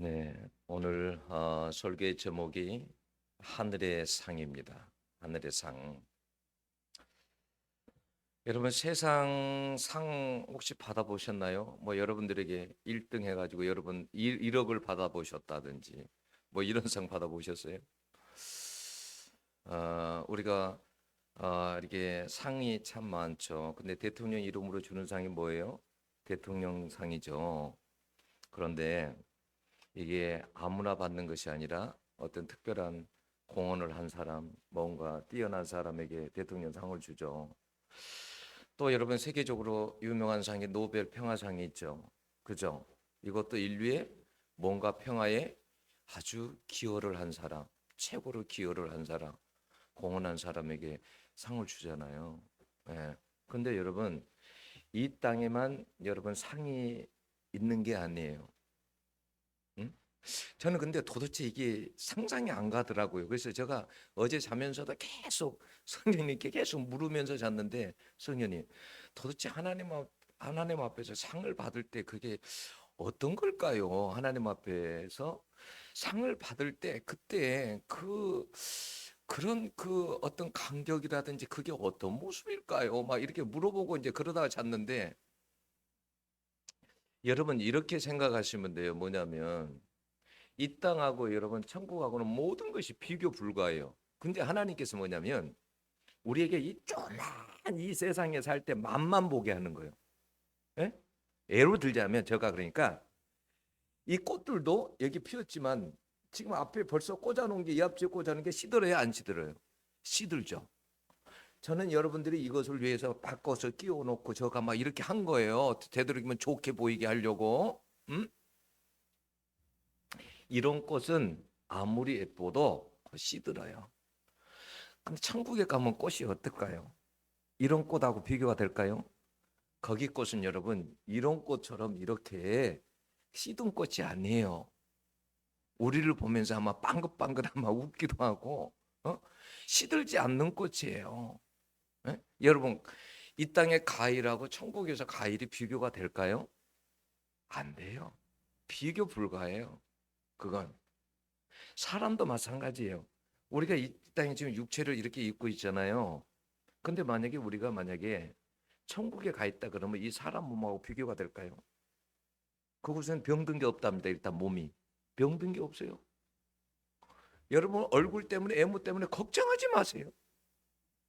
네, 오늘 설교의 제목이 하늘의 상입니다. 하늘의 상. 여러분 세상 상 혹시 받아보셨나요? 뭐 여러분들에게 1등 해가지고 여러분 1억을 받아보셨다든지 뭐 이런 상 받아보셨어요? 우리가 이렇게 상이 참 많죠. 근데 대통령 이름으로 주는 상이 뭐예요? 대통령 상이죠. 그런데 이게 아무나 받는 것이 아니라 어떤 특별한 공헌을 한 사람, 뭔가 뛰어난 사람에게 대통령상을 주죠. 또 여러분 세계적으로 유명한 상이 노벨 평화상이 있죠. 그죠? 이것도 인류의 뭔가 평화에 아주 기여를 한 사람, 최고로 기여를 한 사람, 공헌한 사람에게 상을 주잖아요. 예. 근데 여러분 이 땅에만 여러분 상이 있는 게 아니에요. 응? 저는 근데 도대체 이게 상상이 안 가더라고요. 그래서 제가 어제 자면서도 계속 성령님께 계속 물으면서 잤는데, 성령님 도대체 하나님 앞에서 상을 받을 때 그게 어떤 걸까요? 하나님 앞에서 상을 받을 때 그때 그런 그 어떤 간격이라든지 그게 어떤 모습일까요? 막 이렇게 물어보고 이제 그러다가 잤는데, 여러분 이렇게 생각하시면 돼요. 뭐냐면 이 땅하고 여러분 천국하고는 모든 것이 비교 불가해요. 근데 하나님께서 뭐냐면 우리에게 이 조그만 이 세상에 살 때 맛만 보게 하는 거예요. 예? 예로 들자면 제가 그러니까 이 꽃들도 여기 피었지만 지금 앞에 벌써 꽂아놓은 게 이 앞에 꽂아놓은 게 시들어요, 안 시들어요? 시들죠. 저는 여러분들이 이것을 위해서 바꿔서 끼워놓고 저가 막 이렇게 한 거예요. 되도록이면 좋게 보이게 하려고. 이런 꽃은 아무리 예뻐도 시들어요. 근데 천국에 가면 꽃이 어떨까요? 이런 꽃하고 비교가 될까요? 거기 꽃은 여러분 이런 꽃처럼 이렇게 시든 꽃이 아니에요. 우리를 보면서 아마 빵긋빵긋 아마 웃기도 하고 시들지 않는 꽃이에요. 예? 여러분 이 땅의 과일하고 천국에서 과일이 비교가 될까요? 안 돼요. 비교 불가해요. 그건 사람도 마찬가지예요. 우리가 이 땅에 지금 육체를 이렇게 입고 있잖아요. 근데 만약에 우리가 만약에 천국에 가 있다 그러면 이 사람 몸하고 비교가 될까요? 그곳은 병든 게 없답니다. 일단 몸이 병든 게 없어요. 여러분 얼굴 때문에 애무 때문에 걱정하지 마세요.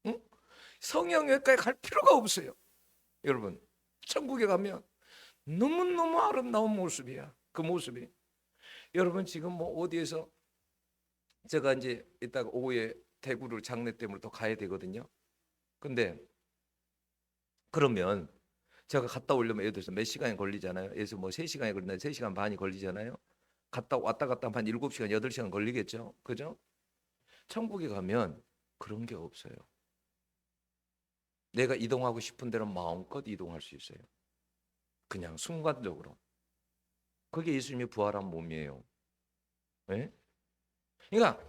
응? 성형외과에 갈 필요가 없어요. 여러분 천국에 가면 너무너무 아름다운 모습이야. 그 모습이. 여러분 지금 뭐 어디에서 제가 이제 이따가 오후에 대구를 장례 때문에 또 가야 되거든요. 근데 그러면 제가 갔다 오려면 예를 들어서 몇 시간이 걸리잖아요. 예를 들어서 뭐 3시간이 걸린다, 3시간 반이 걸리잖아요. 갔다 왔다 갔다 하면 한 7시간, 8시간 걸리겠죠. 그죠? 천국에 가면 그런 게 없어요. 내가 이동하고 싶은 대로 마음껏 이동할 수 있어요. 그냥 순간적으로. 그게 예수님이 부활한 몸이에요. 예? 그러니까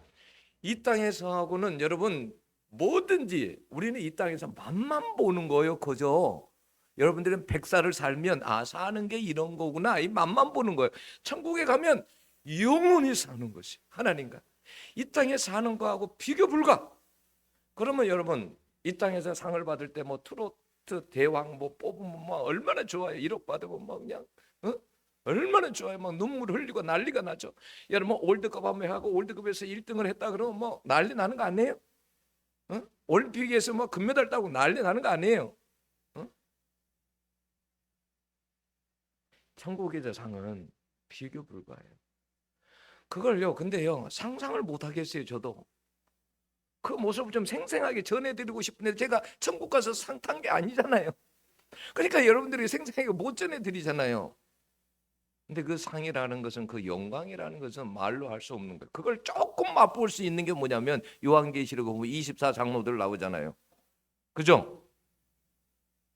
이 땅에서하고는 여러분 뭐든지 우리는 이 땅에서 맛만 보는 거예요. 그죠? 여러분들은 100살을 살면 사는 게 이런 거구나. 이 맛만 보는 거예요. 천국에 가면 영원히 사는 것이 하나님과 이 땅에 사는 거하고 비교 불가. 그러면 여러분 이 땅에서 상을 받을 때 뭐 트로트 대왕 뭐 뽑으면 뭐 얼마나 좋아요. 1억 받으면 뭐 그냥 어? 얼마나 좋아요. 막 눈물 흘리고 난리가 나죠. 여러분 월드컵 한번 하고 월드컵에서 1등을 했다 그러면 뭐 난리 나는 거 아니에요? 올림픽에서 뭐 금메달 따고 난리 나는 거 아니에요? 어? 천국의 상은 비교 불가해요. 그걸요. 근데요 상상을 못 하겠어요. 저도 그 모습을 좀 생생하게 전해드리고 싶은데 제가 천국 가서 상 탄 게 아니잖아요. 그러니까 여러분들이 생생하게 못 전해드리잖아요. 근데 그 상이라는 것은 그 영광이라는 것은 말로 할 수 없는 거예요. 그걸 조금 맛볼 수 있는 게 뭐냐면 요한계시록 보면 24 장로들 나오잖아요. 그죠?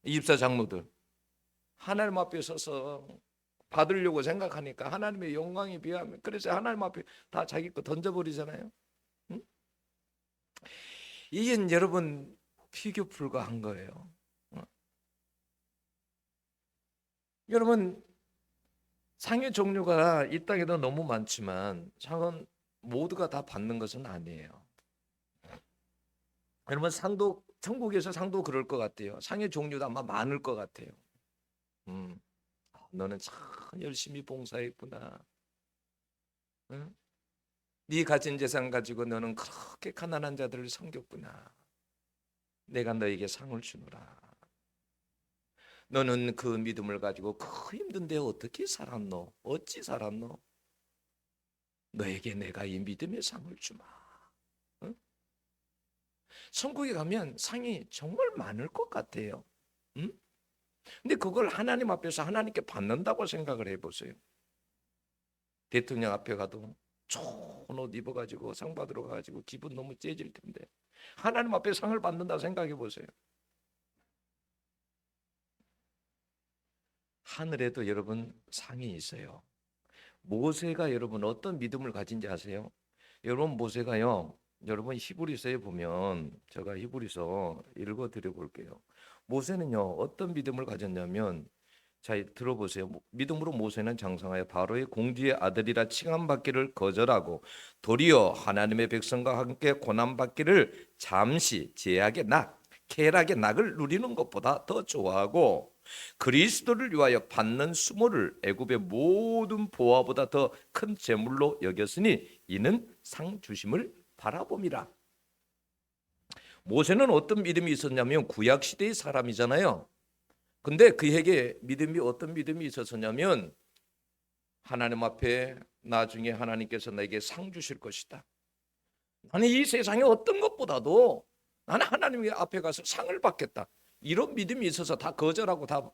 24 장로들 하나님 앞에 서서 받으려고 생각하니까 하나님의 영광에 비하면 그래서 하나님 앞에 다 자기 거 던져버리잖아요. 응? 이게 여러분 비교 불가한 거예요. 어? 여러분 상의 종류가 이 땅에도 너무 많지만 상은 모두가 다 받는 것은 아니에요. 여러분 상도 천국에서 상도 그럴 것 같아요. 상의 종류도 아마 많을 것 같아요. 음, 너는 참 열심히 봉사했구나. 응? 네 가진 재산 가지고 너는 그렇게 가난한 자들을 섬겼구나. 내가 너에게 상을 주노라. 너는 그 믿음을 가지고 그 힘든데 어떻게 살았노? 어찌 살았노? 너에게 내가 이 믿음의 상을 주마. 응? 천국에 가면 상이 정말 많을 것 같아요. 응? 근데 그걸 하나님 앞에서 하나님께 받는다고 생각을 해보세요. 대통령 앞에 가도 좋은 옷 입어가지고 상 받으러 가가지고 기분 너무 째질 텐데 하나님 앞에 상을 받는다 생각해 보세요. 하늘에도 여러분 상이 있어요. 모세가 여러분 어떤 믿음을 가진지 아세요? 여러분 모세가요. 여러분 히브리서에 보면 제가 히브리서 읽어 드려 볼게요. 모세는요 어떤 믿음을 가졌냐면 자 들어보세요. 믿음으로 모세는 장성하여 바로의 공주의 아들이라 칭함받기를 거절하고 도리어 하나님의 백성과 함께 고난받기를 잠시 제약의 낙 쾌락의 낙을 누리는 것보다 더 좋아하고 그리스도를 위하여 받는 수모를 애굽의 모든 보화보다 더 큰 재물로 여겼으니 이는 상 주심을 바라봄이라. 모세는 어떤 믿음이 있었냐면 구약 시대의 사람이잖아요. 근데 그에게 믿음이 어떤 믿음이 있었냐면 하나님 앞에 나중에 하나님께서 나에게 상 주실 것이다. 나는 이 세상의 어떤 것보다도 나는 하나님 앞에 가서 상을 받겠다. 이런 믿음이 있어서 다 거절하고 다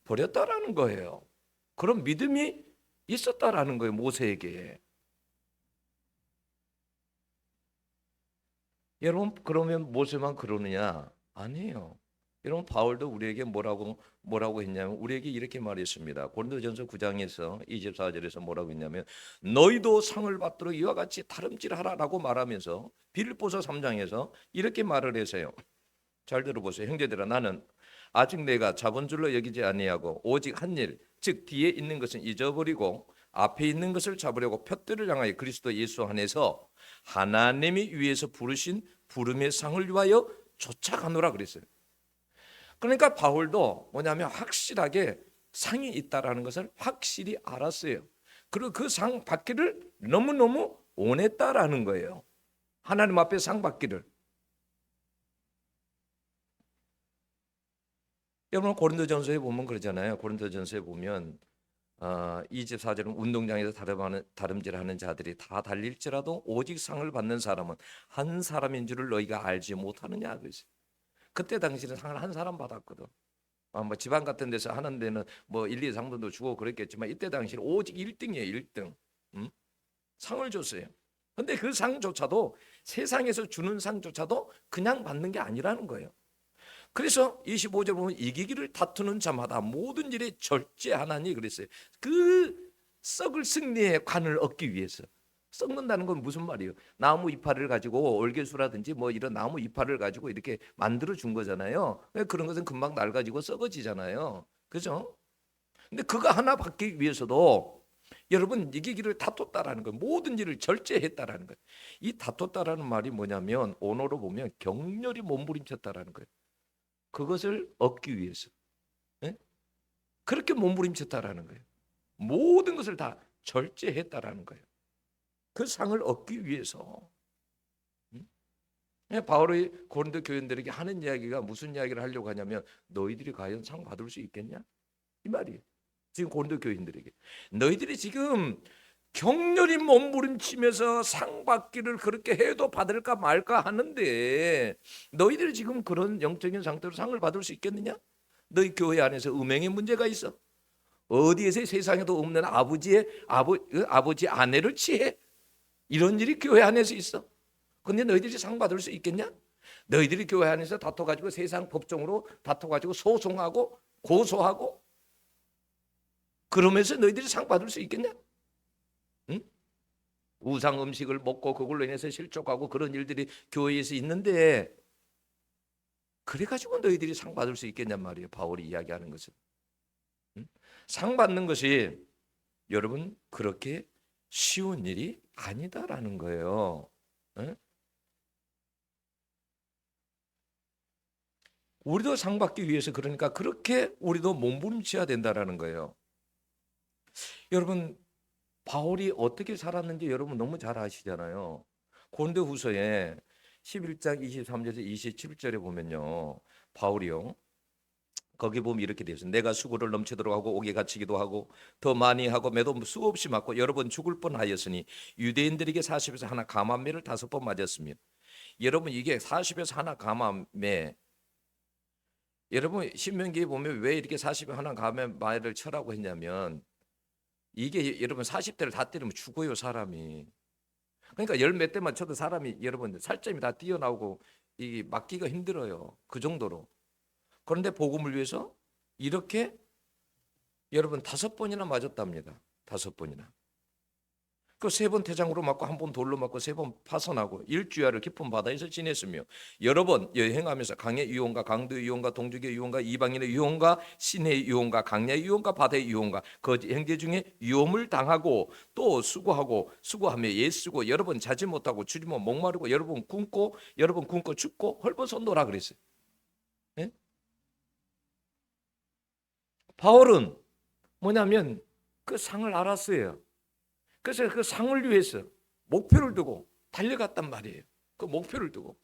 버렸다라는 거예요. 그런 믿음이 있었다라는 거예요. 모세에게. 여러분 그러면 모세만 그러느냐? 아니에요. 여러분 바울도 우리에게 뭐라고 했냐면 우리에게 이렇게 말했습니다. 고린도전서 9장에서 24절에서 뭐라고 했냐면 너희도 상을 받도록 이와 같이 다름질하라라고 말하면서 빌립보서 3장에서 이렇게 말을 했어요. 잘 들어보세요. 형제들아 나는 아직 내가 자본줄로 여기지 아니하고 오직 한 일, 즉 뒤에 있는 것은 잊어버리고 앞에 있는 것을 잡으려고 푯대를 향하여 그리스도 예수 안에서 하나님이 위에서 부르신 부름의 상을 위하여 쫓아가노라 그랬어요. 그러니까 바울도 뭐냐면 확실하게 상이 있다라는 것을 확실히 알았어요. 그리고 그 상 받기를 너무너무 원했다라는 거예요. 하나님 앞에 상 받기를. 여러분 고린도전서에 보면 그러잖아요. 고린도전서에 보면 24절은 운동장에서 다름질하는 자들이 다 달릴지라도 오직 상을 받는 사람은 한 사람인 줄을 너희가 알지 못하느냐 그랬어요. 그때 당시는 상을 한 사람 받았거든. 뭐 지방 같은 데서 하는 데는 뭐 1, 2, 3등도 주고 그랬겠지만 이때 당시는 오직 1등이에요. 1등. 상을 줬어요. 근데 그 상조차도 세상에서 주는 상조차도 그냥 받는 게 아니라는 거예요. 그래서 25절 보면 이기기를 다투는 자마다 모든 일에 절제하나니 그랬어요. 그 썩을 승리의 관을 얻기 위해서. 썩는다는 건 무슨 말이에요? 나무 이파리를 가지고 월계수라든지 뭐 이런 나무 이파리를 가지고 이렇게 만들어 준 거잖아요. 그런 것은 금방 낡아지고 썩어지잖아요. 그죠? 근데 그거 하나 받기 위해서도 여러분 이기기를 다퉜다라는 거예요. 모든 일을 절제했다라는 거예요. 이 다퉜다라는 말이 뭐냐면 언어로 보면 격렬히 몸부림쳤다라는 거예요. 그것을 얻기 위해서. 예? 그렇게 몸부림쳤다라는 거예요. 모든 것을 다 절제했다라는 거예요. 그 상을 얻기 위해서. 바울이 고린도 교인들에게 하는 이야기가 무슨 이야기를 하려고 하냐면 너희들이 과연 상 받을 수 있겠냐? 이 말이에요. 지금 고린도 교인들에게 너희들이 지금 격렬히 몸부림치면서 상 받기를 그렇게 해도 받을까 말까 하는데 너희들이 지금 그런 영적인 상태로 상을 받을 수 있겠느냐? 너희 교회 안에서 음행의 문제가 있어. 어디에서 세상에도 없는 아버지 아내를 취해? 이런 일이 교회 안에서 있어. 근데 너희들이 상 받을 수 있겠냐? 너희들이 교회 안에서 다퉈가지고 세상 법정으로 다퉈가지고 소송하고 고소하고 그러면서 너희들이 상 받을 수 있겠냐? 응? 우상 음식을 먹고 그걸로 인해서 실족하고 그런 일들이 교회에서 있는데 그래가지고 너희들이 상 받을 수 있겠냔 말이에요. 바울이 이야기하는 것은. 응? 상 받는 것이 여러분 그렇게 쉬운 일이 아니다라는 거예요. 예? 우리도 상 받기 위해서 그러니까 그렇게 우리도 몸부림쳐야 된다라는 거예요. 여러분 바울이 어떻게 살았는지 여러분 너무 잘 아시잖아요. 고린도후서에 11장 23절에서 27절에 보면요. 바울이요. 거기 보면 이렇게 되어 있어요. 내가 수고를 넘치도록 하고 옥에 갇히기도 하고 더 많이 하고 매도 수없이 맞고 여러 번 죽을 뻔하였으니 유대인들에게 40에서 하나 감암매를 5번 맞았습니다. 여러분 이게 40에서 하나 감암매, 여러분 신명기에 보면 왜 이렇게 40에 하나 감암매를 쳐라고 했냐면 이게 여러분 40대를 다 때리면 죽어요 사람이. 그러니까 열 몇 대만 쳐도 사람이 여러분 살점이 다 뛰어나오고 이 막기가 힘들어요. 그 정도로. 그런데 복음을 위해서 이렇게 여러분 5번이나 맞았답니다. 5번이나. 그 3번 태장으로 맞고 1번 돌로 맞고 3번 파선하고 일주야를 깊은 바다에서 지냈으며 여러 번 여행하면서 강의 유혹과 강도의 유혹과 동족의 유혹과 이방인의 유혹과 시내의 유혹과 강야의 유혹과 바다의 유혹과 거짓 행제 중에 위험을 당하고 또 수고하며 애쓰고 여러 번 자지 못하고 줄이면 목마르고 여러 번 굶고 죽고 헐벗어노라 그랬어요. 네? 바울은 뭐냐면 그 상을 알았어요. 그래서 그 상을 위해서 목표를 두고 달려갔단 말이에요. 그 목표를 두고.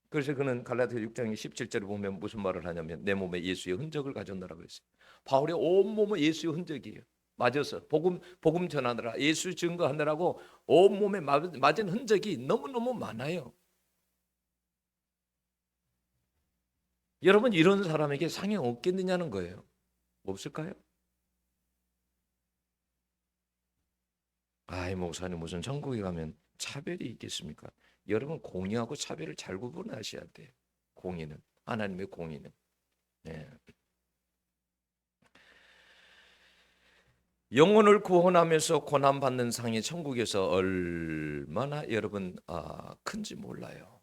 그래서 그는 갈라디아 6장 17절에 보면 무슨 말을 하냐면 내 몸에 예수의 흔적을 가졌노라고 했어요. 바울의 온 몸은 예수의 흔적이에요. 맞아서 복음 전하느라 예수 증거하느라고 온 몸에 맞은 흔적이 너무너무 많아요. 여러분 이런 사람에게 상이 없겠느냐는 거예요. 없을까요? 아이 목사님 무슨 천국에 가면 차별이 있겠습니까? 여러분 공의하고 차별을 잘 구분하셔야 돼요. 공의는 하나님의 공의는. 네. 영혼을 구원하면서 고난 받는 상이 천국에서 얼마나 여러분 큰지 몰라요.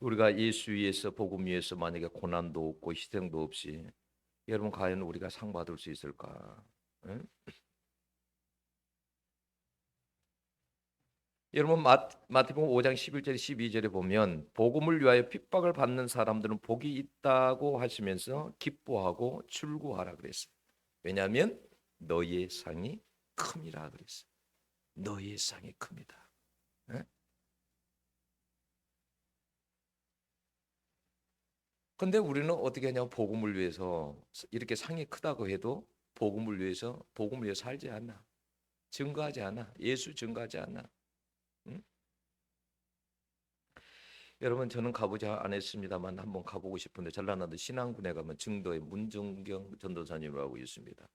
우리가 예수 위에서 복음 위에서 만약에 고난도 없고 희생도 없이 여러분 과연 우리가 상 받을 수 있을까? 네? 여러분 마태복음 5장 11절 12절에 보면 복음을 위하여 핍박을 받는 사람들은 복이 있다고 하시면서 기뻐하고 출구하라 그랬어요. 왜냐하면 너희의 상이 큼이라 그랬어요. 너희의 상이 큽니다. 네? 근데 우리는 어떻게 하냐면 복음을 위해서 이렇게 상이 크다고 해도 복음을 위해서 살지 않아. 증거하지 않아. 예수 증거하지 않아. 응? 여러분 저는 가보지 않았습니다만 한번 가보고 싶은데 전라남도 신안군에 가면 증도에 문정경 전도사님이라고 있습니다.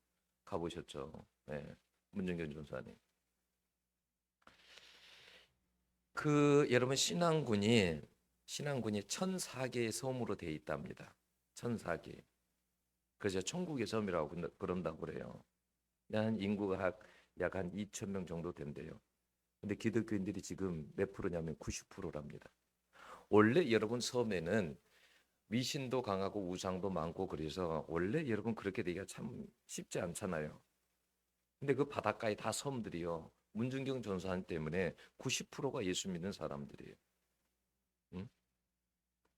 가보셨죠? 네, 문정경 전도사님. 그 여러분 신안군이 1004개의 섬으로 되어 있답니다. 1004개. 그래서 천국의 섬이라고 그런다고 그래요. 한 인구가 약 한 2천 명 정도 된대요. 근데 기독교인들이 지금 몇 프로냐면 90%랍니다. 원래 여러분 섬에는 미신도 강하고 우상도 많고 그래서 원래 여러분 그렇게 되기가 참 쉽지 않잖아요. 근데 그 바닷가에 다 섬들이요. 문중경 전사님 때문에 90%가 예수 믿는 사람들이에요. 응?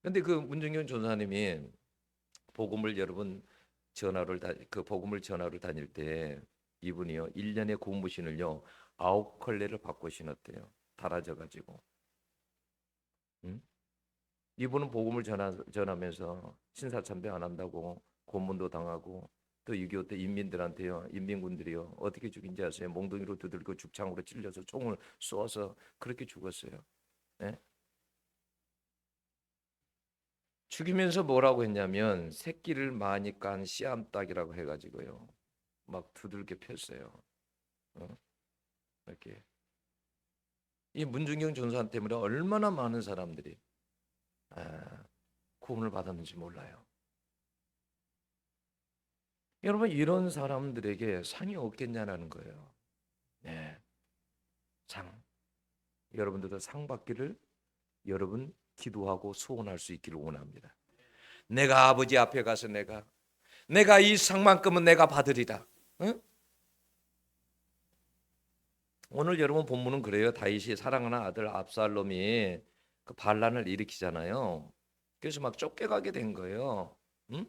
근데 그 문중경 전사님이 복음을 여러분 그 복음을 전하러 다닐 때 이분이요. 1년에 고무신을요. 9컬레를 받고 신었대요. 달아져 가지고. 응? 이분은 복음을 전하면서 신사참배 안 한다고 고문도 당하고 또 6.25 때 인민들한테요. 인민군들이요. 어떻게 죽인지 아세요? 몽둥이로 두들고 죽창으로 찔려서 총을 쏘아서 그렇게 죽었어요. 예? 죽이면서 뭐라고 했냐면 새끼를 많이 깐 씨암탉이라고 해가지고요. 막 두들겨 폈어요. 어? 이렇게 이 문중경 전사 때문에 얼마나 많은 사람들이 구원을 받았는지 몰라요. 여러분 이런 사람들에게 상이 없겠냐는 거예요. 네, 상. 여러분들도 상 받기를 여러분 기도하고 소원할 수 있기를 원합니다. 내가 아버지 앞에 가서 내가 이 상만큼은 내가 받으리라. 응? 오늘 여러분 본문은 그래요. 다윗이 사랑하는 아들 압살롬이 그 반란을 일으키잖아요. 그래서 막 쫓겨가게 된 거예요. 응?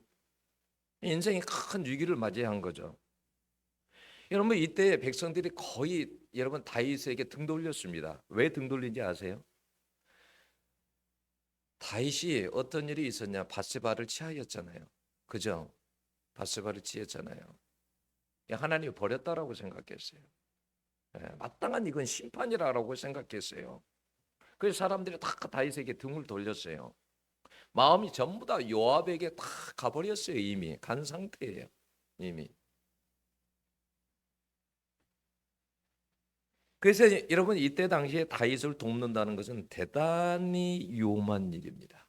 인생이 큰 위기를 맞이한 거죠. 여러분 이때 백성들이 거의 여러분 다윗에게 등 돌렸습니다. 왜 등 돌린지 아세요? 다윗이 어떤 일이 있었냐? 바세바를 취하였잖아요. 그죠? 바세바를 취했잖아요. 하나님이 버렸다라고 생각했어요. 마땅한 이건 심판이라고 생각했어요. 그래서 사람들이 다 다윗에게 등을 돌렸어요. 마음이 전부 다 요압에게 다 가버렸어요. 이미 간 상태예요. 이미. 그래서 여러분 이때 당시에 다윗을 돕는다는 것은 대단히 위험한 일입니다.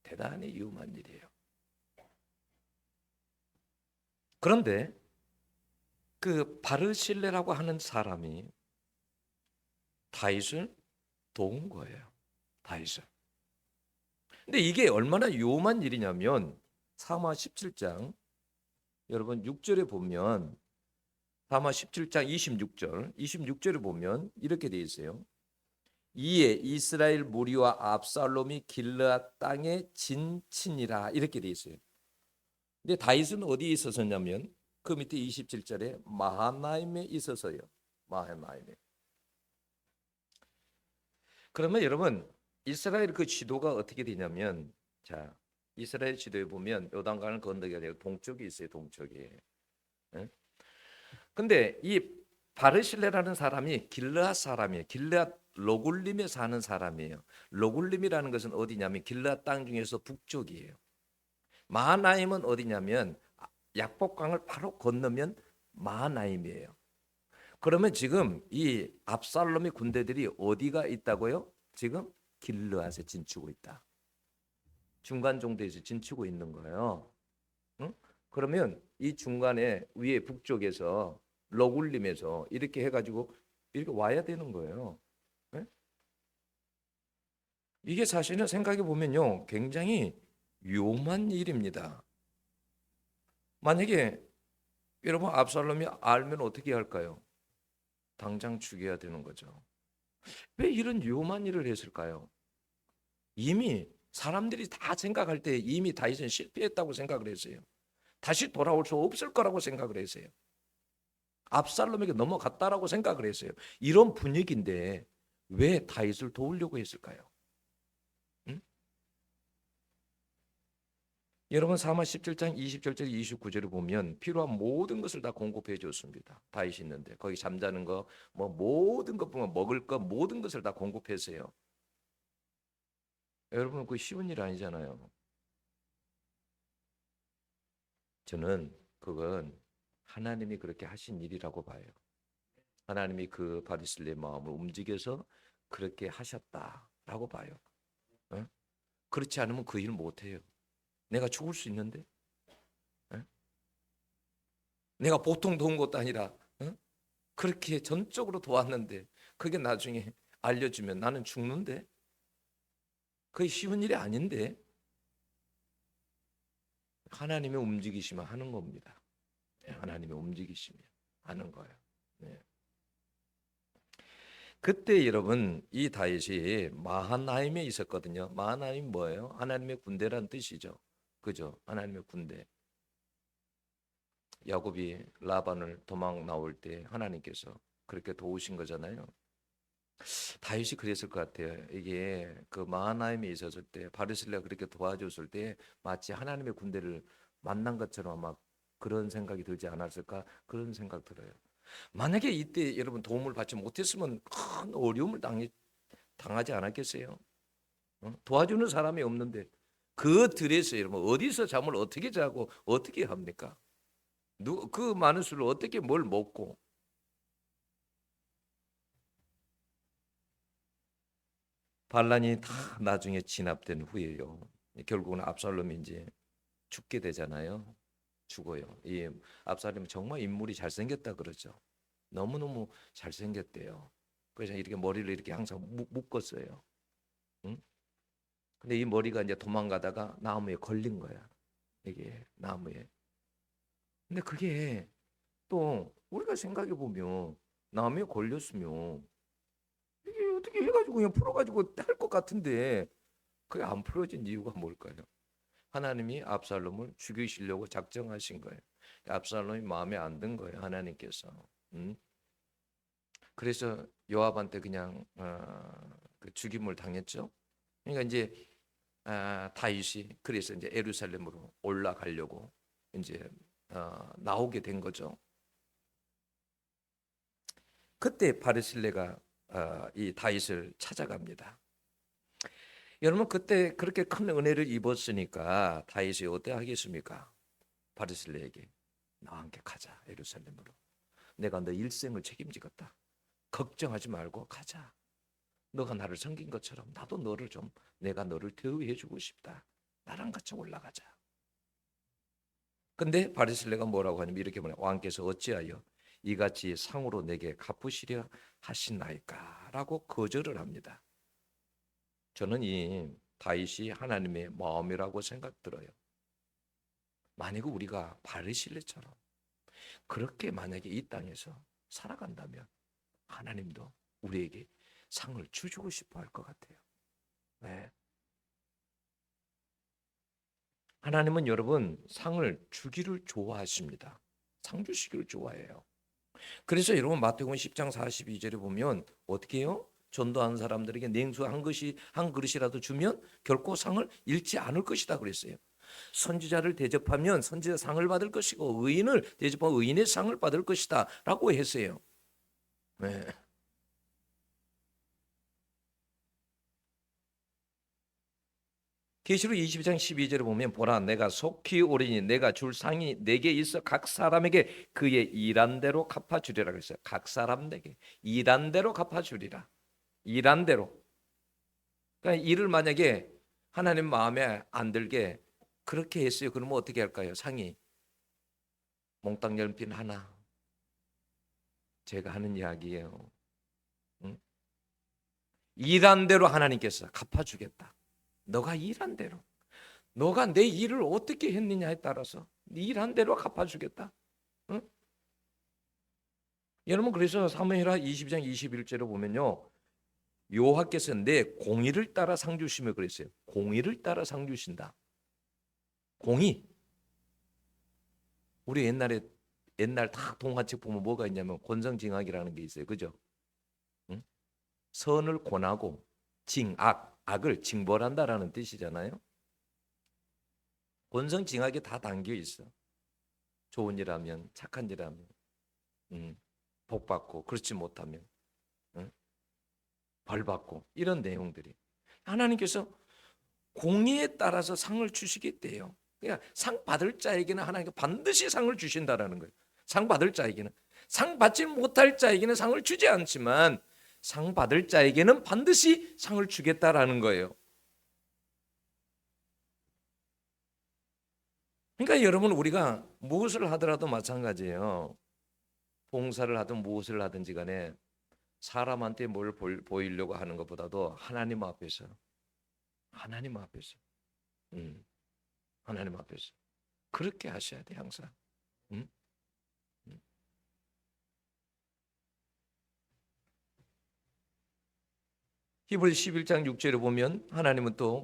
대단히 위험한 일이에요. 그런데 그 바르실레라고 하는 사람이 다윗을 도운 거예요. 다윗을. 근데 이게 얼마나 위험한 일이냐면 사마 17장 여러분 6절에 보면 사마 17장 26절에 보면 이렇게 되어 있어요. 이에 이스라엘 무리와 압살롬이 길르앗 땅에 진친이라 이렇게 되어 있어요. 근데 다윗은 어디에 있었었냐면 그 밑에 27절에 마하나임에 있어서요. 마하나임에. 그러면 여러분 이스라엘 그 지도가 어떻게 되냐면 자 이스라엘 지도에 보면 요단강을 건너게 되고 동쪽이 있어요. 동쪽에. 예? 근데 이 바르실레라는 사람이 길르앗 사람이에요. 길르앗 로굴림에 사는 사람이에요. 로굴림이라는 것은 어디냐면 길르앗 땅 중에서 북쪽이에요. 마하나임은 어디냐면 약복강을 바로 건너면 마하나임이에요. 그러면 지금 이 압살롬의 군대들이 어디가 있다고요? 지금 길르앗에 진치고 있다. 중간 정도에서 진치고 있는 거예요. 응? 그러면 이 중간에 위에 북쪽에서 러굴림에서 이렇게 해가지고 이렇게 와야 되는 거예요. 네? 이게 사실은 생각해 보면요, 굉장히 위험한 일입니다. 만약에 여러분 압살롬이 알면 어떻게 할까요? 당장 죽여야 되는 거죠. 왜 이런 위험한 일을 했을까요? 이미 사람들이 다 생각할 때 이미 다윗은 실패했다고 생각을 했어요. 다시 돌아올 수 없을 거라고 생각을 했어요. 압살롬에게 넘어갔다라고 생각을 했어요. 이런 분위기인데 왜 다윗을 도우려고 했을까요? 응? 여러분 사마 17장 20절째 29절을 보면 필요한 모든 것을 다 공급해 줬습니다. 다윗이 있는데 거기 잠자는 거 뭐 모든 것 보면 먹을 거 모든 것을 다 공급했어요. 여러분 그 쉬운 일 아니잖아요. 저는 그건 하나님이 그렇게 하신 일이라고 봐요. 하나님이 그 바리실레의 마음을 움직여서 그렇게 하셨다라고 봐요. 어? 그렇지 않으면 그 일 못해요. 내가 죽을 수 있는데, 어? 내가 보통 도운 것도 아니라 어? 그렇게 전적으로 도왔는데 그게 나중에 알려주면 나는 죽는데 그게 쉬운 일이 아닌데 하나님의 움직이시면 하는 겁니다. 하나님의 움직이시면 하는 거예요. 네. 그때 여러분 이 다윗이 마하나임에 있었거든요. 마하나임 뭐예요? 하나님의 군대란 뜻이죠. 그죠? 하나님의 군대. 야곱이 라반을 도망 나올 때 하나님께서 그렇게 도우신 거잖아요. 다윗이 그랬을 것 같아요. 이게 그 마하나임에 있었을 때 바르실레가 그렇게 도와줬을 때 마치 하나님의 군대를 만난 것처럼 막 그런 생각이 들지 않았을까? 그런 생각 들어요. 만약에 이때 여러분 도움을 받지 못했으면 큰 어려움을 당하지 않았겠어요? 도와주는 사람이 없는데 그 들에서 여러분 어디서 잠을 어떻게 자고 어떻게 합니까? 그 많은 술을 어떻게 뭘 먹고 반란이 다 나중에 진압된 후에요. 결국은 압살롬이 이제 죽게 되잖아요. 죽어요. 이 압살롬이 정말 인물이 잘생겼다 그러죠. 너무너무 잘생겼대요. 그래서 이렇게 머리를 이렇게 항상 묶었어요. 응? 근데 이 머리가 이제 도망가다가 나무에 걸린 거야. 이게 나무에. 근데 그게 또 우리가 생각해 보면 나무에 걸렸으면 이게 어떻게 해가지고 그냥 풀어가지고 할 것 같은데 그게 안 풀어진 이유가 뭘까요? 하나님이 압살롬을 죽이시려고 작정하신 거예요. 압살롬이 마음에 안 든 거예요, 하나님께서. 음? 그래서 요압한테 그냥 그 죽임을 당했죠. 그러니까 이제 다윗이 그래서 이제 예루살렘으로 올라가려고 이제 나오게 된 거죠. 그때 바르실레가 이 다윗을 찾아갑니다. 여러분 그때 그렇게 큰 은혜를 입었으니까 다윗이 어때 하겠습니까? 바르실레에게 나와 함께 가자 예루살렘으로. 내가 너 일생을 책임지겠다. 걱정하지 말고 가자. 너가 나를 섬긴 것처럼 나도 너를 좀 내가 너를 대우해 주고 싶다. 나랑 같이 올라가자. 근데 바리실레가 뭐라고 하냐면 이렇게 말해요. 왕께서 어찌하여 이같이 상으로 내게 갚으시려 하시나이까라고 거절을 합니다. 저는 이 다윗이 하나님의 마음이라고 생각 들어요. 만약 우리가 바리실레처럼 그렇게 만약에 이 땅에서 살아간다면 하나님도 우리에게 상을 주고 싶어 할 것 같아요. 네. 하나님은 여러분 상을 주기를 좋아하십니다. 상 주시기를 좋아해요. 그래서 여러분 마태복음 10장 42절에 보면 어떻게 해요? 전도한 사람들에게 냉수 한 그릇이라도 주면 결코 상을 잃지 않을 것이다 그랬어요. 선지자를 대접하면 선지자 상을 받을 것이고 의인을 대접하면 의인의 상을 받을 것이다라고 했어요. 네. 계시록 22장 12절에 보면 보라 내가 속히 오리니 내가 줄 상이 내게 있어 각 사람에게 그의 일한 대로 갚아주리라 그랬어요. 각 사람에게 일한 대로 갚아주리라. 일한 대로. 그러니까 일을 만약에 하나님 마음에 안 들게 그렇게 했어요. 그러면 어떻게 할까요? 상이 몽땅 연필 하나. 제가 하는 이야기예요. 응? 일한 대로 하나님께서 갚아주겠다. 너가 일한 대로. 너가 내 일을 어떻게 했느냐에 따라서 네 일한 대로 갚아주겠다. 응? 여러분 그래서 사무엘하 22장 21절에 보면요. 여호와께서 내 공의를 따라 상 주시며 그랬어요. 공의를 따라 상 주신다. 공의. 우리 옛날 다 동화책 보면 뭐가 있냐면 권성징악이라는 게 있어요. 그죠? 응? 선을 권하고 악을 징벌한다라는 뜻이잖아요. 권성징악이 다 담겨 있어. 좋은 일 하면 착한 일 하면 복 받고 그렇지 못하면 벌 받고 이런 내용들이 하나님께서 공의에 따라서 상을 주시겠대요. 그러니까 상 받을 자에게는 하나님께 반드시 상을 주신다라는 거예요. 상 받을 자에게는 상 받지 못할 자에게는 상을 주지 않지만 상 받을 자에게는 반드시 상을 주겠다라는 거예요. 그러니까 여러분 우리가 무엇을 하더라도 마찬가지예요. 봉사를 하든 무엇을 하든지 간에 사람한테 뭘 보이려고 하는 것보다도 하나님 앞에서 음, 하나님 앞에서 그렇게 하셔야 돼 항상. 음? 음. 히브리 11장 6절에 보면 하나님은 또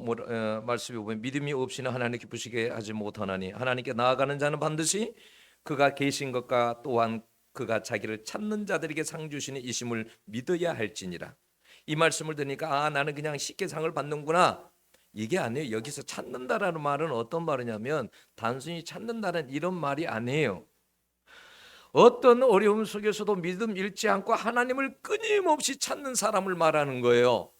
말씀에 보면 믿음이 없이는 하나님 기쁘시게 하지 못하나니 하나님께 나아가는 자는 반드시 그가 계신 것과 또한 그가 자기를 찾는 자들에게 상 주시는 이심을 믿어야 할지니라. 이 말씀을 들으니까 나는 그냥 쉽게 상을 받는구나. 이게 아니에요. 여기서 찾는다라는 말은 어떤 말이냐면 단순히 찾는다는 이런 말이 아니에요. 어떤 어려움 속에서도 믿음 잃지 않고 하나님을 끊임없이 찾는 사람을 말하는 거예요.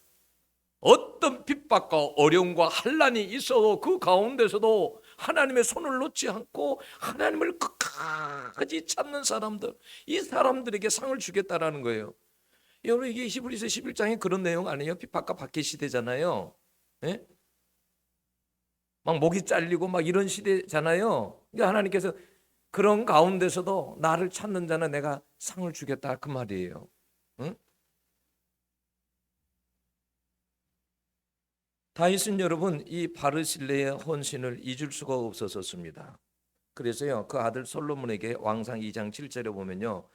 어떤 핍박과 어려움과 환난이 있어도 그 가운데서도 하나님의 손을 놓지 않고 하나님을 끝까지 찾는 사람들, 이 사람들에게 상을 주겠다라는 거예요. 여러분 이게 히브리서 11장에 그런 내용 아니에요? 핍박과 박해 시대잖아요. 예? 막 목이 잘리고 막 이런 시대잖아요. 그러니까 하나님께서 그런 가운데서도 나를 찾는 자는 내가 상을 주겠다 그 말이에요. 응? 다윗은 여러분 이 바르실레의 헌신을 잊을 수가 없었습니다. 그래서요 그 아들 솔로몬에게 왕상 2장 7절에 보면요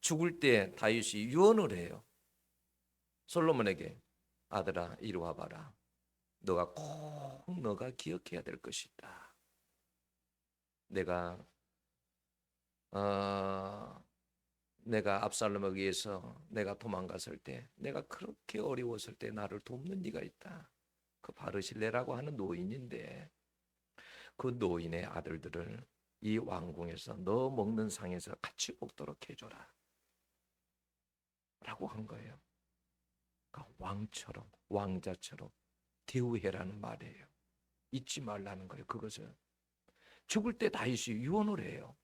죽을 때 다윗이 유언을 해요. 솔로몬에게 아들아 이리 와봐라. 너가 꼭 너가 기억해야 될 것이다. 내가 내가 압살롬에 의해서 내가 도망갔을 때 내가 그렇게 어려웠을 때 나를 돕는 네가 있다. 그 바르실레라고 하는 노인인데 그 노인의 아들들을 이 왕궁에서 너 먹는 상에서 같이 먹도록 해줘라 라고 한 거예요. 그러니까 왕처럼 왕자처럼 대우해라는 말이에요. 잊지 말라는 거예요. 그것을 죽을 때 다윗이 유언을 해요.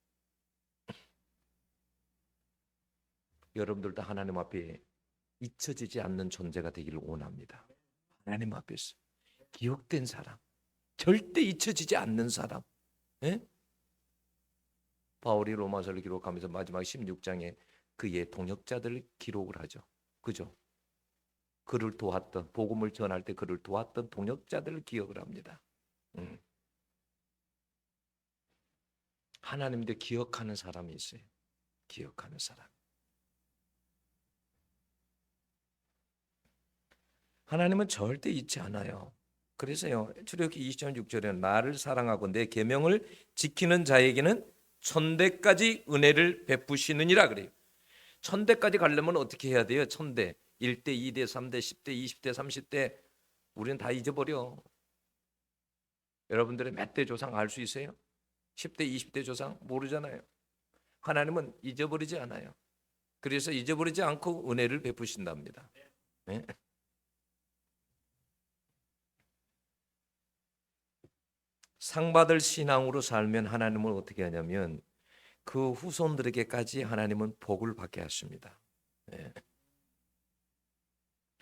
여러분들도 하나님 앞에 잊혀지지 않는 존재가 되기를 원합니다. 하나님 앞에서 기억된 사람, 절대 잊혀지지 않는 사람. 예? 바울이 로마서를 기록하면서 마지막 16장에 그의 동역자들을 기록을 하죠. 그죠? 그를 도왔던, 복음을 전할 때 그를 도왔던 동역자들을 기억을 합니다. 하나님도 기억하는 사람이 있어요. 기억하는 사람. 하나님은 절대 잊지 않아요. 그래서요 출애굽기 20장 6절에 나를 사랑하고 내 계명을 지키는 자에게는 천대까지 은혜를 베푸시느니라 그래요. 천대까지 가려면 어떻게 해야 돼요? 천대 1대 2대 3대 10대 20대 30대 우리는 다 잊어버려. 여러분들의 몇 대 조상 알 수 있어요? 10대 20대 조상 모르잖아요. 하나님은 잊어버리지 않아요. 그래서 잊어버리지 않고 은혜를 베푸신답니다. 네? 상 받을 신앙으로 살면 하나님은 어떻게 하냐면 그 후손들에게까지 하나님은 복을 받게 하십니다. 네.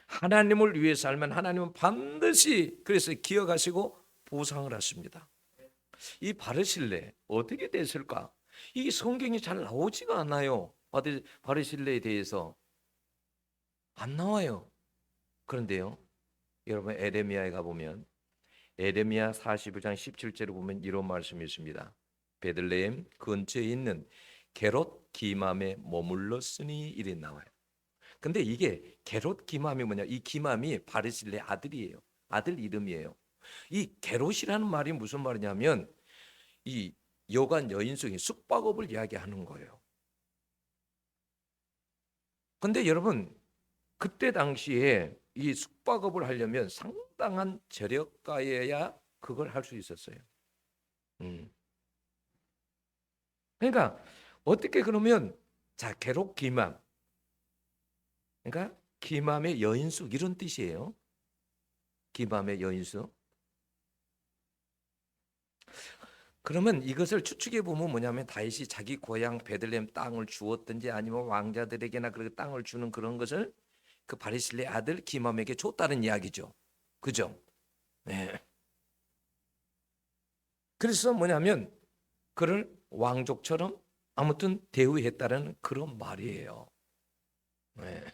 하나님을 위해 살면 하나님은 반드시 그래서 기억하시고 보상을 하십니다. 이 바르실레 어떻게 됐을까? 이 성경이 잘 나오지가 않아요. 바르실레에 대해서 안 나와요. 그런데요, 여러분 에레미야에 가보면 에레미야 42장 17절에 보면 이런 말씀이 있습니다. 베들레헴 근처에 있는 게롯 기맘에 머물렀으니 이래 나와요. 근데 이게 게롯 기맘이 뭐냐? 이 기맘이 바르실레 아들이에요. 아들 이름이에요. 이 게롯이라는 말이 무슨 말이냐면 이 여관 여인숙이 숙박업을 이야기하는 거예요. 근데 여러분 그때 당시에 이 숙박업을 하려면 상당한 재력가여야 그걸 할 수 있었어요. 그러니까 어떻게 그러면 자 게롯 기맘 그러니까 기맘의 여인숙 이런 뜻이에요. 기맘의 여인숙. 그러면 이것을 추측해 보면 뭐냐면 다윗이 자기 고향 베들레헴 땅을 주었든지 아니면 왕자들에게나 그 땅을 주는 그런 것을 그 바리실레 아들 기맘에게 줬다는 이야기죠. 그죠? 네. 그래서 뭐냐면 그를 왕족처럼 아무튼 대우했다는 그런 말이에요. 네.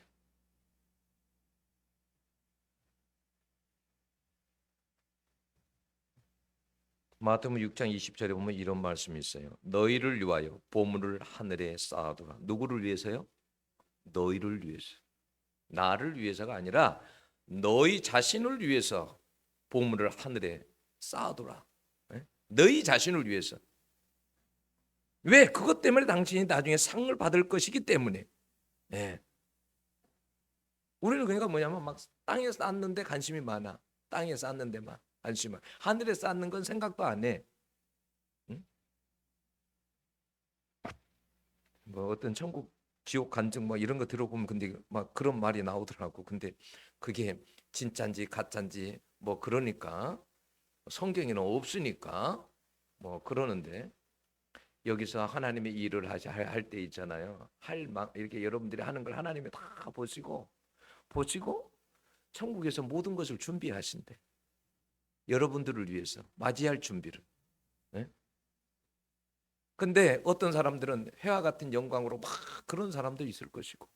마태복음 6장 20절에 보면 이런 말씀이 있어요. 너희를 위하여 보물을 하늘에 쌓아두라. 누구를 위해서요? 너희를 위해서. 나를 위해서가 아니라 너희 자신을 위해서 보물을 하늘에 쌓아두라. 네? 너희 자신을 위해서. 왜? 그것 때문에 당신이 나중에 상을 받을 것이기 때문에. 네. 우리는 그러니까 뭐냐면 막 땅에 쌓는데 관심이 많아. 땅에 쌓는 데만 관심을. 하늘에 쌓는 건 생각도 안 해. 응? 뭐 어떤 천국 지옥 간증 뭐 이런 거 들어보면 근데 막 그런 말이 나오더라고. 근데 그게 진짜인지 가짜인지 뭐 그러니까 성경에는 없으니까 뭐 그러는데 여기서 하나님의 일을 할 때 있잖아요. 이렇게 여러분들이 하는 걸 하나님이 다 보시고 천국에서 모든 것을 준비하신대. 여러분들을 위해서 맞이할 준비를. 네? 근데 어떤 사람들은 해와 같은 영광으로 막 그런 사람도 있을 것이고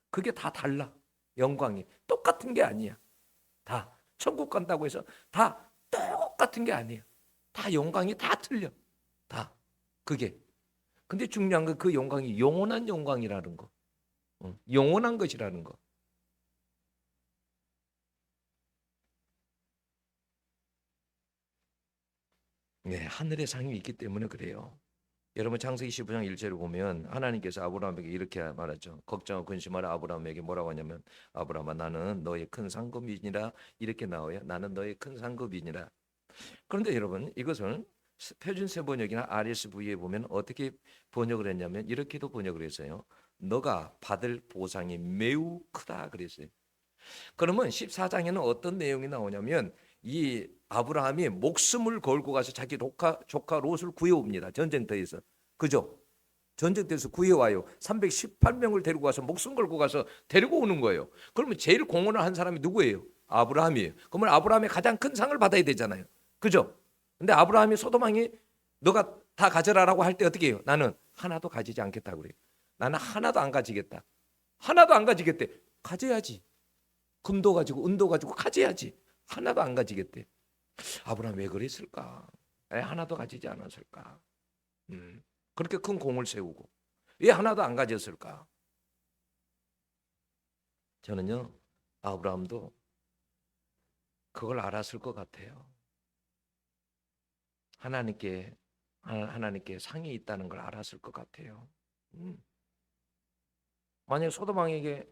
그게 다 달라. 영광이 똑같은 게 아니야. 다 천국 간다고 해서 다 똑같은 게 아니에요. 다 영광이 다 틀려. 다. 그게. 근데 중요한 건 그 영광이 영원한 영광이라는 거. 영원한 것이라는 거. 네, 하늘의 상이 있기 때문에 그래요. 여러분 창세기 15장 1절을 보면 하나님께서 아브라함에게 이렇게 말하죠. 걱정하고 근심하라. 아브라함에게 뭐라고 하냐면 아브라함아 나는 너의 큰 상급이니라 이렇게 나와요. 나는 너의 큰 상급이니라. 그런데 여러분 이것을 표준세 번역이나 RSV에 보면 어떻게 번역을 했냐면 이렇게도 번역을 했어요. 너가 받을 보상이 매우 크다 그랬어요. 그러면 14장에는 어떤 내용이 나오냐면 이 아브라함이 목숨을 걸고 가서 자기 조카 롯을 구해옵니다. 전쟁터에서. 그죠? 전쟁터에서 구해와요. 318명을 데리고 가서 목숨 걸고 가서 데리고 오는 거예요. 그러면 제일 공헌을 한 사람이 누구예요? 아브라함이에요. 그러면 아브라함이 가장 큰 상을 받아야 되잖아요. 그죠? 근데 아브라함이 소돔왕이 너가 다 가져라라고 할 때 어떻게 해요? 나는 하나도 가지지 않겠다고 그래요. 나는 하나도 안 가지겠다. 하나도 안 가지겠대. 가져야지. 금도 가지고 은도 가지고 가져야지. 하나도 안 가지겠대. 아브라함 왜 그랬을까? 왜 하나도 가지지 않았을까? 그렇게 큰 공을 세우고 왜 하나도 안 가졌을까? 저는요 아브라함도 그걸 알았을 것 같아요. 하나님께 상이 있다는 걸 알았을 것 같아요. 만약 소돔왕에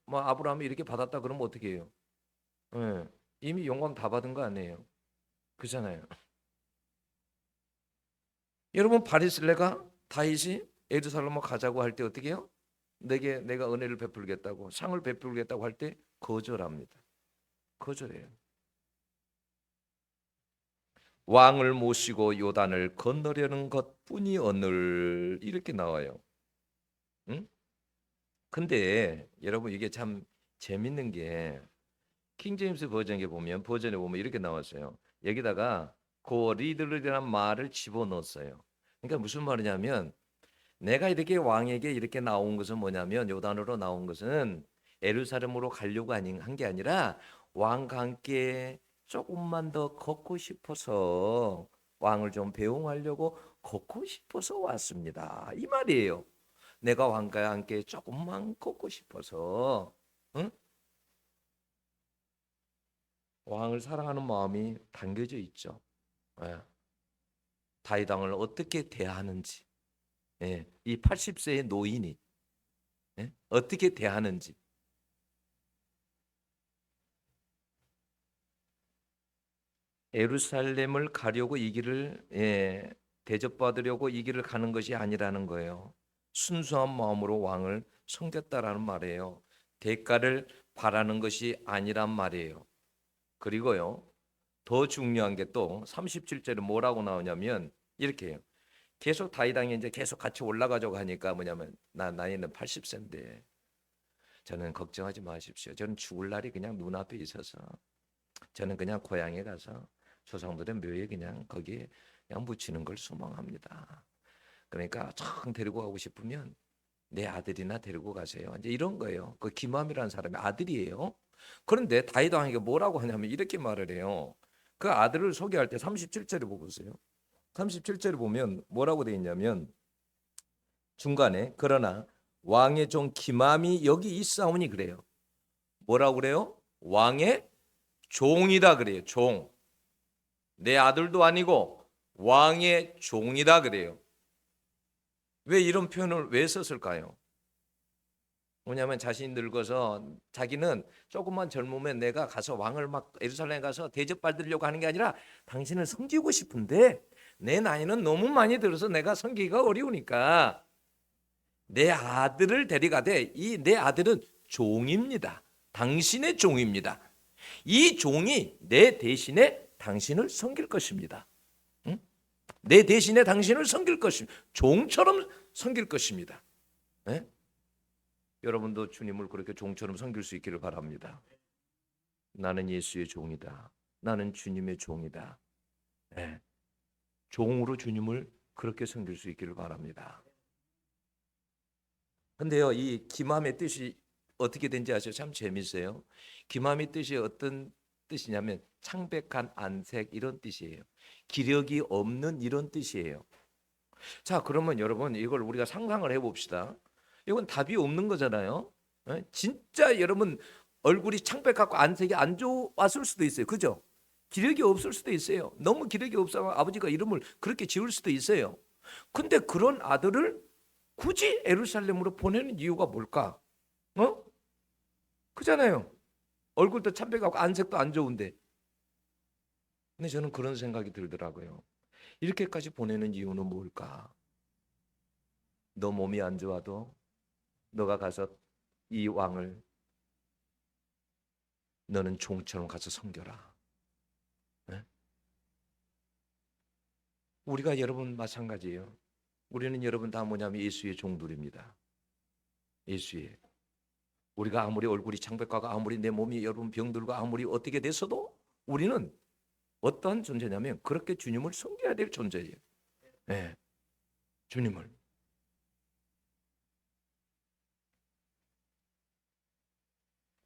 뭐 아브라함이 이렇게 받았다 그러면 어떻게 해요? 예, 이미 영광 다 받은 거 아니에요? 그잖아요. 여러분 바리실레가 다윗이 예루살렘을 가자고 할 때 어떻게 해요? 내가 은혜를 베풀겠다고 상을 베풀겠다고 할 때 거절합니다. 거절해요. 왕을 모시고 요단을 건너려는 것뿐이오늘 이렇게 나와요. 응? 근데 여러분 이게 참 재밌는 게 킹제임스 버전에 보면 이렇게 나왔어요. 여기다가 그 리들이라는 말을 집어넣었어요. 그러니까 무슨 말이냐면 내가 이렇게 왕에게 이렇게 나온 것은 뭐냐면 요단으로 나온 것은 예루살렘으로 가려고 한 게 아니라 왕과 함께 조금만 더 걷고 싶어서 왕을 좀 배웅하려고 걷고 싶어서 왔습니다. 이 말이에요. 내가 왕과 함께 조금만 걷고 싶어서 응? 왕을 사랑하는 마음이 담겨져 있죠. 예. 다윗 왕을 어떻게 대하는지, 예. 이 80세의 노인이 예? 어떻게 대하는지. 예루살렘을 가려고 이 길을 대접받으려고 이 길을 가는 것이 아니라는 거예요. 순수한 마음으로 왕을 섬겼다라는 말이에요. 대가를 바라는 것이 아니란 말이에요. 그리고요. 더 중요한 게 또 37절에 뭐라고 나오냐면 이렇게 해요. 계속 다윗 왕이 이제 계속 같이 올라가자고 하니까 뭐냐면 나이는 80세인데 저는 걱정하지 마십시오. 저는 죽을 날이 그냥 눈앞에 있어서 저는 그냥 고향에 가서 조상들의 묘에 그냥 거기에 그냥 묻히는 걸 소망합니다. 그러니까 청 데리고 가고 싶으면 내 아들이나 데리고 가세요. 이제 이런 거예요. 그 기맘이라는 사람이 아들이에요. 그런데 다윗 왕에게 뭐라고 하냐면 이렇게 말을 해요. 그 아들을 소개할 때 37절에 보세요. 37절에 보면 뭐라고 되어 있냐면 중간에 그러나 왕의 종 기맘이 여기 있사오니 그래요. 뭐라고 그래요? 왕의 종이다 그래요. 종. 내 아들도 아니고 왕의 종이다 그래요. 왜 이런 표현을 왜 썼을까요? 뭐냐면 자신이 늙어서 자기는 조금만 젊으면 내가 가서 왕을 막 예루살렘에 가서 대접받으려고 하는 게 아니라 당신을 섬기고 싶은데 내 나이는 너무 많이 들어서 내가 섬기기가 어려우니까 내 아들을 데려가되 이 내 아들은 종입니다. 당신의 종입니다. 이 종이 내 대신에 당신을 섬길 것입니다. 응? 내 대신에 당신을 섬길 것입니다. 종처럼 섬길 것입니다. 네? 여러분도 주님을 그렇게 종처럼 섬길 수 있기를 바랍니다. 나는 예수의 종이다. 나는 주님의 종이다. 네. 종으로 주님을 그렇게 섬길 수 있기를 바랍니다. 근데요, 이 기맘의 뜻이 어떻게 된지 아세요? 참 재밌어요. 기맘의 뜻이 어떤 뜻이냐면 창백한 안색 이런 뜻이에요. 기력이 없는 이런 뜻이에요. 자, 그러면 여러분 이걸 우리가 상상을 해봅시다. 이건 답이 없는 거잖아요. 진짜 여러분 얼굴이 창백하고 안색이 안 좋았을 수도 있어요. 그죠? 기력이 없을 수도 있어요. 너무 기력이 없어 아버지가 이름을 그렇게 지을 수도 있어요. 근데 그런 아들을 굳이 예루살렘으로 보내는 이유가 뭘까? 그잖아요. 얼굴도 창백하고 안색도 안 좋은데. 근데 저는 그런 생각이 들더라고요. 이렇게까지 보내는 이유는 뭘까? 너 몸이 안 좋아도 너가 가서 이 왕을 너는 종처럼 가서 섬겨라. 네? 우리가 여러분 마찬가지예요. 우리는 여러분 다 뭐냐면 예수의 종들입니다. 예수의. 우리가 아무리 얼굴이 창백하고 아무리 내 몸이 여러분 병들고 아무리 어떻게 됐어도 우리는 어떠한 존재냐면 그렇게 주님을 섬겨야 될 존재예요. 네. 주님을.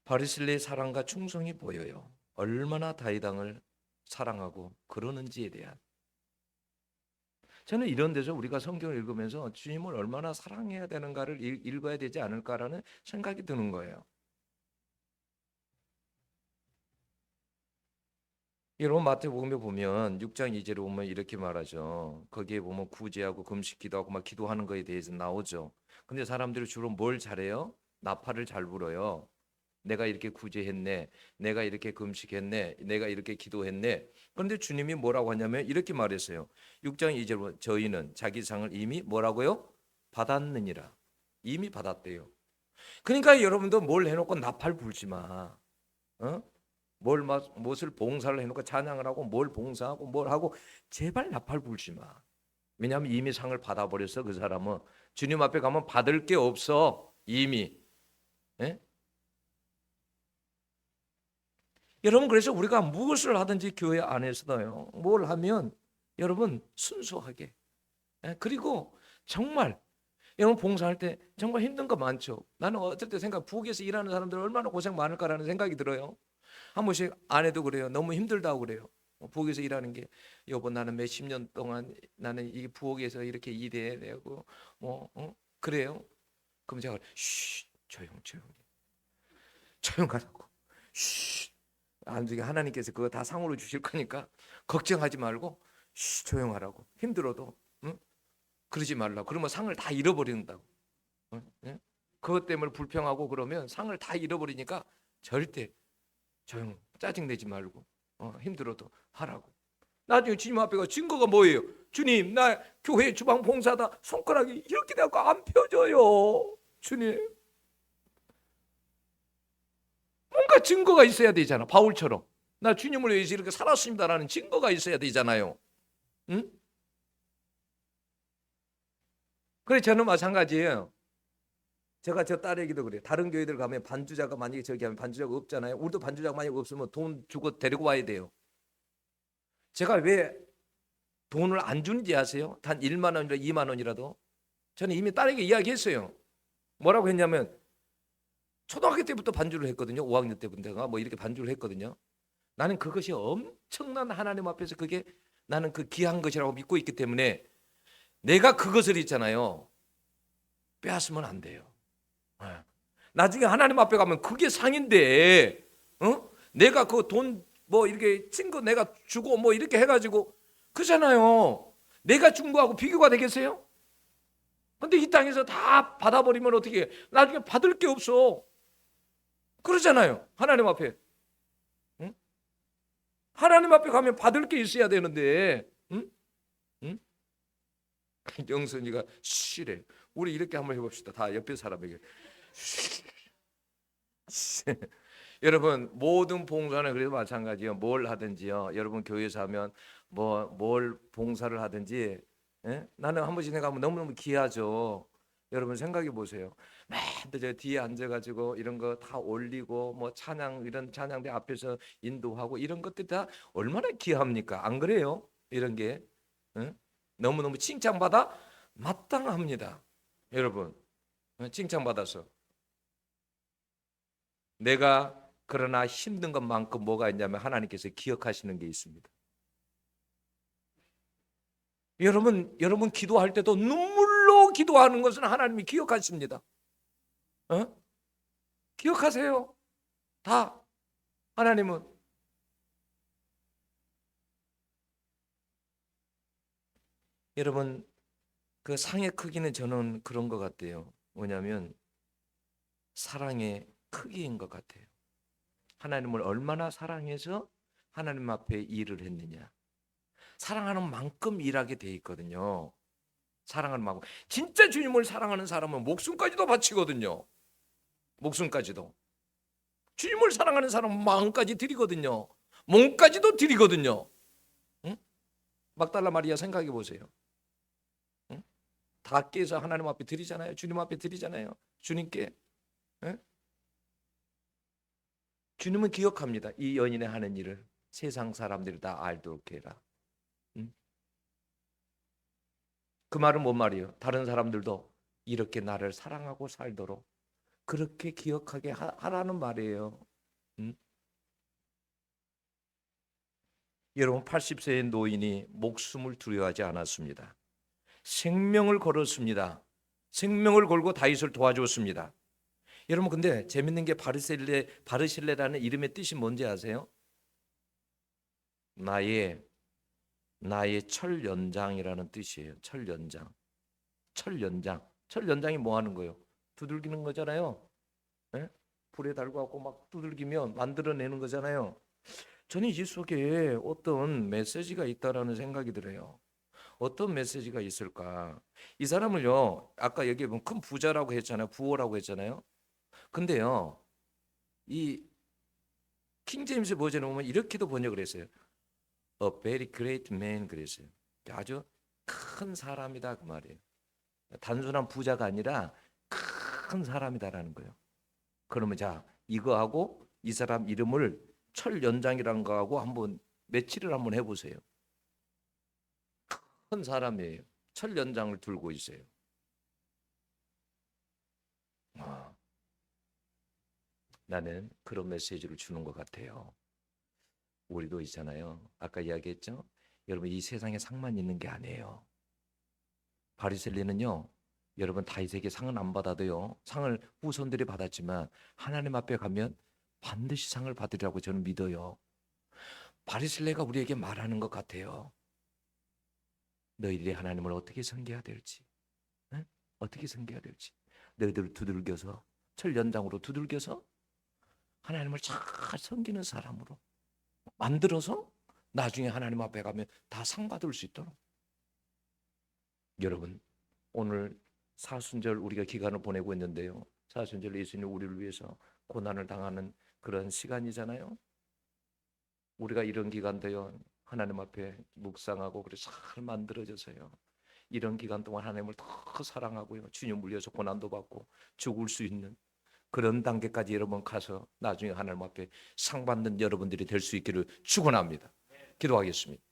바리새인의 사랑과 충성이 보여요. 얼마나 다윗왕을 사랑하고 그러는지에 대한. 저는 이런 데서 우리가 성경을 읽으면서 주님을 얼마나 사랑해야 되는가를 읽어야 되지 않을까라는 생각이 드는 거예요. 여러분 마태복음에 보면 6장 2절에 보면 이렇게 말하죠. 거기에 보면 구제하고 금식 기도하고 막 기도하는 거에 대해서 나오죠. 근데 사람들이 주로 뭘 잘해요? 나팔을 잘 불어요. 내가 이렇게 구제했네, 내가 이렇게 금식했네, 내가 이렇게 기도했네. 그런데 주님이 뭐라고 하냐면 이렇게 말했어요. 6장 2절 저희는 자기 상을 이미 뭐라고요? 받았느니라. 이미 받았대요. 그러니까 여러분도 뭘 해놓고 나팔 불지 마. 무엇을 봉사를 해놓고 찬양을 하고 뭘 봉사하고 뭘 하고 제발 나팔 불지 마. 왜냐하면 이미 상을 받아버렸어. 그 사람은 주님 앞에 가면 받을 게 없어. 이미. 예? 여러분 그래서 우리가 무엇을 하든지 교회 안에서도요. 뭘 하면 여러분 순수하게. 그리고 정말 여러분 봉사할 때 정말 힘든 거 많죠. 나는 어쩔 때 생각 부엌에서 일하는 사람들 얼마나 고생 많을까라는 생각이 들어요. 한 번씩 아내도 그래요. 너무 힘들다고 그래요. 부엌에서 일하는 게 여보 나는 몇십 년 동안 나는 이 부엌에서 이렇게 일해야 되고 그래요. 그럼 제가 조용하라고. 나중에 하나님께서 그거 다 상으로 주실 거니까 걱정하지 말고 조용하라고. 힘들어도 그러지 말라고. 그러면 상을 다 잃어버린다고. 예? 그것 때문에 불평하고 그러면 상을 다 잃어버리니까 절대 짜증내지 말고 힘들어도 하라고. 나중에 주님 앞에 가 증거가 뭐예요? 주님 나 교회 주방 봉사다 손가락이 이렇게 되고 안 펴져요. 주님 뭔가 증거가 있어야 되잖아. 바울처럼 나 주님을 위해서 이렇게 살았습니다라는 증거가 있어야 되잖아요. 응? 그래 저는 마찬가지예요. 제가 저 딸에게도 그래요. 다른 교회들 가면 반주자가 만약에 저기 하면 반주자가 없잖아요. 우리도 반주자가 만약에 없으면 돈 주고 데리고 와야 돼요. 제가 왜 돈을 안 주는지 아세요? 단 1만 원이라 2만 원이라도. 저는 이미 딸에게 이야기했어요. 뭐라고 했냐면 초등학교 때부터 반주를 했거든요. 5학년 때부터가 뭐 이렇게 반주를 했거든요. 나는 그것이 엄청난 하나님 앞에서 그게 나는 그 귀한 것이라고 믿고 있기 때문에 내가 그것을 있잖아요. 빼앗으면 안 돼요. 나중에 하나님 앞에 가면 그게 상인데 내가 그 돈 뭐 이렇게 친구 내가 주고 뭐 이렇게 해가지고 그잖아요. 내가 준 거하고 비교가 되겠어요? 근데 이 땅에서 다 받아버리면 어떻게 해? 나중에 받을 게 없어. 그러잖아요. 하나님 앞에. 응? 하나님 앞에 가면 받을 게 있어야 되는데 응? 응? 영선이가 쉬래. 우리 이렇게 한번 해봅시다. 다 옆에 사람에게 여러분 모든 봉사는 그래도 마찬가지요. 뭘 하든지요. 여러분 교회에서 하면 뭘 봉사를 하든지 나는 한 번씩 생각하면 너무너무 귀하죠. 여러분 생각해 보세요. 맨날 저 뒤에 앉아가지고 이런 거 다 올리고 뭐 찬양 이런 찬양대 앞에서 인도하고 이런 것들 다 얼마나 귀합니까? 안 그래요? 이런 게 너무너무 칭찬받아 마땅합니다. 여러분 칭찬받아서 내가 그러나 힘든 것만큼 뭐가 있냐면 하나님께서 기억하시는 게 있습니다. 여러분 기도할 때도 눈물로 기도하는 것은 하나님이 기억하십니다. 기억하세요. 다 하나님은. 여러분 그 상의 크기는 저는 그런 것 같아요. 뭐냐면 사랑의 크기인 것 같아요. 하나님을 얼마나 사랑해서 하나님 앞에 일을 했느냐. 사랑하는 만큼 일하게 돼 있거든요. 사랑하는 만큼. 진짜 주님을 사랑하는 사람은 목숨까지도 바치거든요. 목숨까지도. 주님을 사랑하는 사람은 마음까지 드리거든요. 몸까지도 드리거든요. 응? 막달라 마리아 생각해 보세요. 응? 다 깨서 하나님 앞에 드리잖아요. 주님 앞에 드리잖아요. 주님께. 응? 주님은 기억합니다. 이 여인의 하는 일을 세상 사람들이 다 알도록 해라. 응? 그 말은 뭔 말이에요? 다른 사람들도 이렇게 나를 사랑하고 살도록 그렇게 기억하게 하라는 말이에요. 응? 여러분 80세의 노인이 목숨을 두려워하지 않았습니다. 생명을 걸었습니다. 생명을 걸고 다윗을 도와줬습니다. 여러분 근데 재밌는 게 바르실레라는 이름의 뜻이 뭔지 아세요? 나의 철 연장이라는 뜻이에요. 철 연장. 철 연장. 철 연장이 뭐 하는 거예요? 두들기는 거잖아요. 예? 불에 달고 갖고 막 두들기면 만들어내는 거잖아요. 저는 이 속에 어떤 메시지가 있다라는 생각이 들어요. 어떤 메시지가 있을까? 이 사람을요, 아까 여기 보면 큰 부자라고 했잖아요. 부호라고 했잖아요. 근데요, 이 킹제임스 버전에 보면 이렇게도 번역을 했어요. A very great man 그랬어요. 아주 큰 사람이다 그 말이에요. 단순한 부자가 아니라 큰 사람이다라는 거예요. 그러면 자, 이거하고 이 사람 이름을 철 연장이라는 거하고 한번 매치를 한번 해보세요. 큰 사람이에요. 철 연장을 들고 있어요. 아, 나는 그런 메시지를 주는 것 같아요. 우리도 있잖아요. 아까 이야기했죠. 여러분 이 세상에 상만 있는 게 아니에요. 바리새인은요. 여러분 다윗에게 상은 안 받아도요. 상을 후손들이 받았지만 하나님 앞에 가면 반드시 상을 받으리라고 저는 믿어요. 바리새인가 우리에게 말하는 것 같아요. 너희들이 하나님을 어떻게 섬겨야 될지, 응? 어떻게 섬겨야 될지. 너희들 두들겨서 철 연장으로 두들겨서 하나님을 잘 섬기는 사람으로 만들어서 나중에 하나님 앞에 가면 다 상 받을 수 있도록. 여러분 오늘 사순절 우리가 기간을 보내고 있는데요. 사순절 예수님이 우리를 위해서 고난을 당하는 그런 시간이잖아요. 우리가 이런 기간도요. 하나님 앞에 묵상하고 그래서 잘 만들어져서요. 이런 기간 동안 하나님을 더 사랑하고요. 주님을 위해서 고난도 받고 죽을 수 있는 그런 단계까지 여러분 가서 나중에 하나님 앞에 상 받는 여러분들이 될 수 있기를 축원합니다. 기도하겠습니다.